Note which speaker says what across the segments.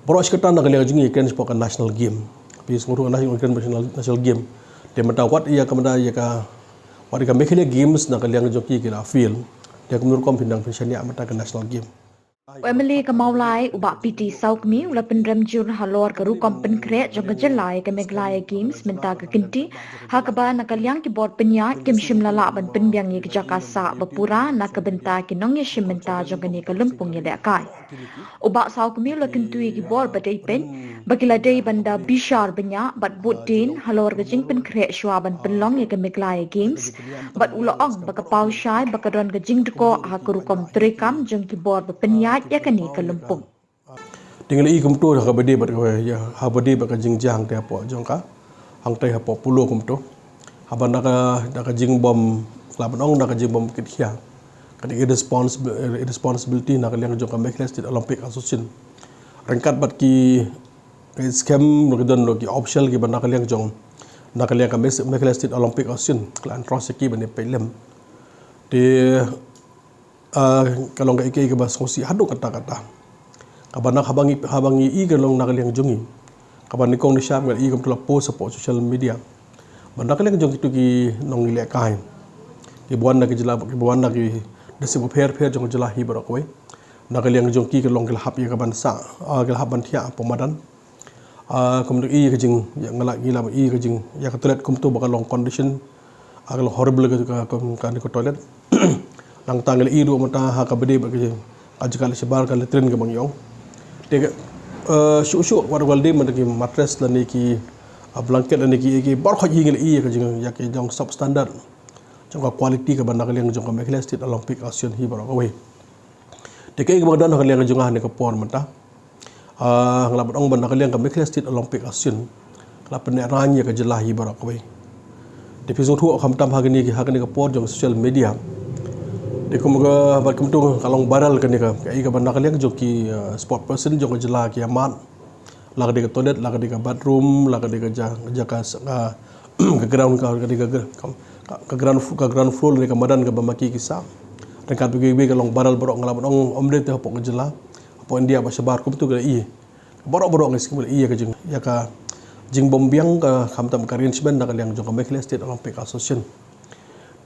Speaker 1: Boros ketan nak lihat jungi kan sepakan national game. Bis nguru national game. Dia mata wat ia kamera ia ka wat ka mekhle games nak lihat joki kira film. Dia menurut kom pindang pensinya mata ke national game.
Speaker 2: Emily Kamaulai ubak piti saukmi ula pendram jur halor karu kompen kre jong jelai ke meglaya games menta ke kinti hakaba nakaliang ki bot penya kim shim lala ban penbiang ye jakasa bapura nak benta ki nong ye shim menta jong ni ke lumpung ye dekai ubak saukmi ula kintui ki bot badai pen bagila dei banda bishar benya bat butin halor ke jing pen kre shwa ban penlong ye ke meglaya games bat ula ong baka pau shai baka don ke jing deko hakaru kom trekam jong ki bot penya ya kani ke Lumpung.
Speaker 1: Dengan i kumtu ha bade bat ya ha bade ba ka jingjang te apo jongka hang tai apo pulo kumtu ha ban ka jing bom laban ong ka jing bom kit khia ka di responsibility nak liang jongka Mekhle State Olympic Association rengkat bat ki scam no don no ki official ki ban ka liang jong nak liang ka Mekhle State Olympic Association klan troseki ban pelem de kalau nggak ikai ke bahas kosi haduk kata-kata kapan nak habangi i kalau nak liang jungi kapan ni kong ni syam ngal i kam tula post support social media banda kalian jong itu ki nong nilai kain ki buan nak jela ki buan nak ki desi per jong jela hi barak we nak liang jong ki kalau ngel hap ya kapan sa ngel hap ban thia pemadan kemudian i ke jing yang ngalak gila i ke jing ya ke toilet kum tu bakal long condition agak horrible ke kan ke toilet nang tanggal iru mata ha ka bede bagi ajkal sebar kal tren ke bangyong te shu war walde man ki mattress la ne ki blanket la ne ki bar kho yingel i ka jing ya ki jong sub standard jong quality ka bandak leng jong ka Mekhle State Olympic Association hi bar we te ke ba dan ka leng jong ha ne ka por mata nglabat ong bandak leng ka Mekhle State Olympic Association la pen ranya ka jelah hi bar we te episode hu kham tam ha ni ka por jong social media Dekum ga barkum tu kalong baral kan ka kai ka banda kalian joki sport person jong jela ki aman laga de toilet laga de bathroom laga de jaka ke ground ka ground floor ni ka madan ka bamaki kisah dan ka bigi kalong baral borok ngalaban ong omde te pok jela apo india ba sebar kum tu ga i borok ngi skim i ka jing ya ka jing bombiang ka khamtam ka arrangement na kalian jong Mekhle State Olympic Association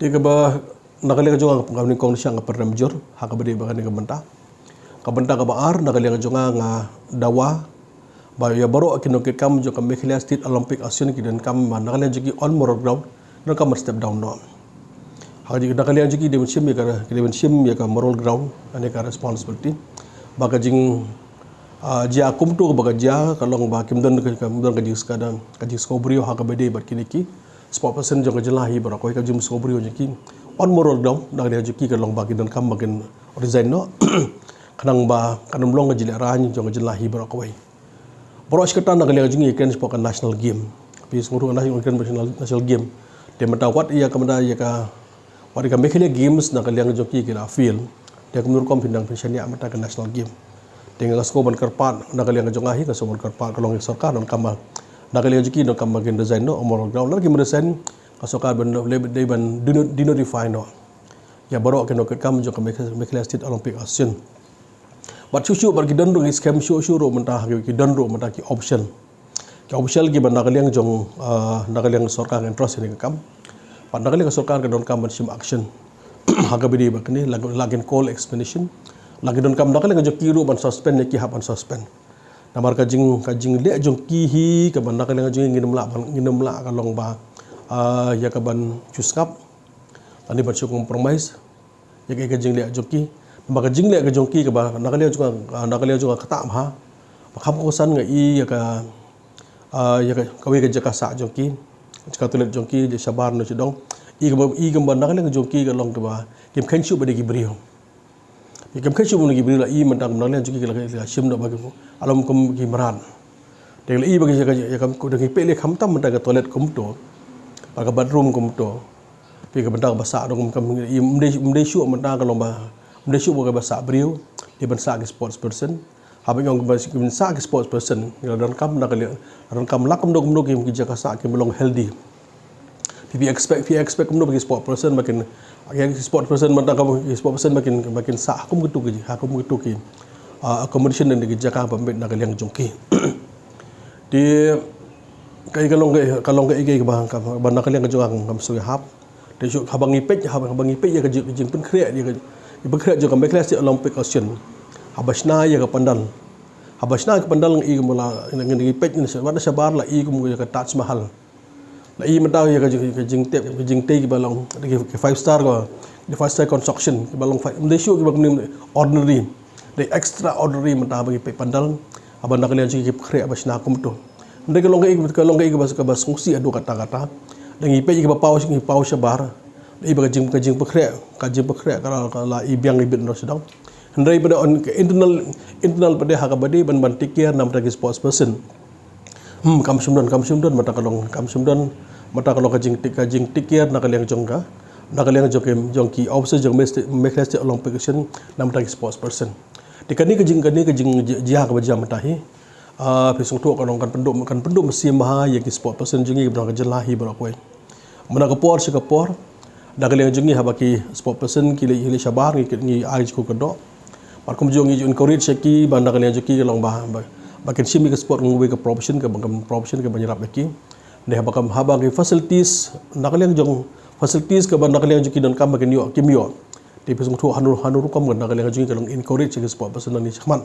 Speaker 1: tiga ba nakaliang jonga kami kong siang pernah jur hak beri bagan ke benta ka baar nakaliang jonga nga dawa ba ya baru akin okit kam jo Mekhle State Olympic Association kidan kam nakaliang joki on moral ground dan kam step down no hak jiki nakaliang joki demen sim ya ka moral ground ane ka responsibility baga jing jia akum tu baga jia kalong ba kimdon ka jis kadang ka jis ko brio hak beri bar kiniki sport person jo jelahi bar ko ka jum so brio joki on moral dong dak dia juki ke long bagi dan kam bagian resign no kanang ba kanum long jile rany jong jelahi barakawai boros ketan nak lihat jungi kan sepakan national game bis nguru national game dia mata wat ia kamera ia ka wat ka Mekhle games nak lihat joki kira film dia menurut kom pindang pensinya mata ke national game dengan sko ban karpat nak lihat jongahi ka sobon karpat kalong sarkar dan kamal nak lihat juki no kam bagian design no moral ground lagi meresign kasokar ben lebih ban dino define no ya baru akan nok kam jo Mekhle State Olympic Association bat chuchu bar gidan ro scam show ro mentah ki dan ro mentah ki option ki ban nakaliang jong nakaliang sarkar interest ni kam pat nakaliang sarkar ka don kam sim action haga bidi bakni lagin call explanation lagi don kam nakaliang jo ki ro ban suspend ki hapan suspend namar ka jing le jong ki hi ka ban nakaliang jing nginum la ka long ba ya kaban cuskap tadi baca kompromis ya ke jing le joki maka jing le ke joki ke ba nakalian juga kata ha makam kosan ngai ya ka kawi ke jaka sa joki jaka tulet joki je sabar no chidong i ke ban nakalian joki ke long ke ba kim khenchu bade ki brio kim khenchu bune ki brio la i mentang nakalian joki ke la sim no bagi alam kum ki maran de i bagi ya kam ko de pele kham tam mentang ke toilet kum to pakai bathroom komputer, pergi bentar basak dong kami mendai syuk bentar kalau mendai syuk pakai basak beriu, dia bentar ke sports person, habis yang bentar ke sports person, dan kam nak lihat, dan kam lakam dong kim kerja kasak kim belong healthy, If you expect kamu bagi sport person makin sport person makin sah hakum gitu ke. accommodation dan di Jakarta pembet nak liang jongki di kai kalong kai bang nak liang jong kam sui hap de syuk habang ipet ya jing pun kreat dia berkreat juga mereka si Olympic Ocean habasna ya ke pandal i mula dengan ipet ni sebab sabar lah i kum ke Taj Mahal la i mentau ya ke jing te ke balong ke 5 star ko the 5 star construction ke balong de syuk ke balong ordinary the extraordinary mentau bagi ipet pandal aban nak lian ke kreat habasna kum tu ndai kalong ke bas fungsi adu kata-kata dan ipet ke pau sabar iba kajing pekreak kalau ibiang ibit no sedang hendai pada on internal pada hakabadi ban tikir nam tagi sports person kam sumdan mata kalong kajing tikir nak liang jongka nak liang jongki officer jong mekres Olympic Ocean nam tagi sports person dikani kajing jihak bajam matahi pesung tu kalong kan penduk mesti maha yang sports person jengi bang jelahi berakoi mana kapor sekapor dah kalian jungi habaki sport person kili sabar ni age ko kedok parkum jungi encourage ki banda kalian juki long bakin simi ke sport ngwe ke profession ke banyarap lagi deh bakam habaki facilities nak kalian jong facilities ke banda kalian juki dan kam bakin yo kimyo di pesung tu hanur kam banda kalian jungi kalong encourage ke sport person ni chman